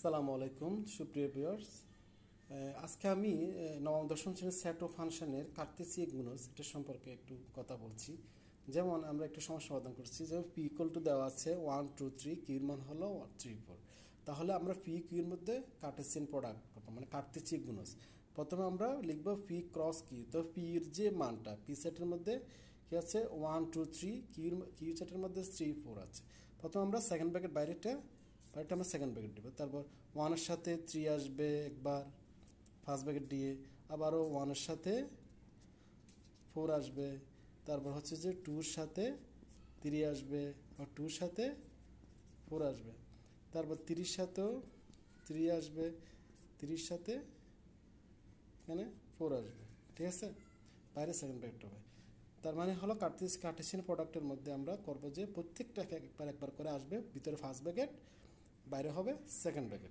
আসসালামু আলাইকুম সুপ্রিয় ভিউয়ার্স। আজকে আমি নবম দশম শ্রেণীর সেট ও ফাংশনের কার্তেসিয়ান গুণজ এটা সম্পর্কে একটু কথা বলছি। যেমন আমরা একটা সমস্যা সমাধান করছি, যেমন পি ইকুয়াল টু দেওয়া আছে 1 2 3, কিউর মান হলো 3 4। তাহলে আমরা পি কিউর মধ্যে কার্তেসিয়ান প্রোডাক্ট করবো, মানে কার্তেসিয়ান গুণজ। প্রথমে আমরা লিখবো পি ক্রস কিউ। তো পির যে মানটা পি সেটের মধ্যে কি আছে 1 2 3, কিউ সেটের মধ্যে 3 4 আছে। প্রথমে আমরা সেকেন্ড ব্র্যাকেট বাইরেটা আমরা সেকেন্ড ব্র্যাকেট দিব, তারপর ওয়ানের সাথে 3 আসবে একবার ফার্স্ট ব্র্যাকেট দিয়ে, আবারও ওয়ানের সাথে 4 আসবে, তারপর হচ্ছে যে টুর সাথে 3 আসবে, আর টুর সাথে 4 আসবে, তারপর 30 সাথেও 3 আসবে, 30 সাথে এখানে 4 আসবে। ঠিক আছে, বাইরে সেকেন্ড ব্র্যাকেট হবে। তার মানে হলো কার্টেসিয়ান প্রোডাক্টের মধ্যে আমরা করবো যে প্রত্যেকটা একবার একবার করে আসবে, ভিতরে ফার্স্ট ব্র্যাকেট, বাইরে হবে সেকেন্ড ব্র্যাকেট।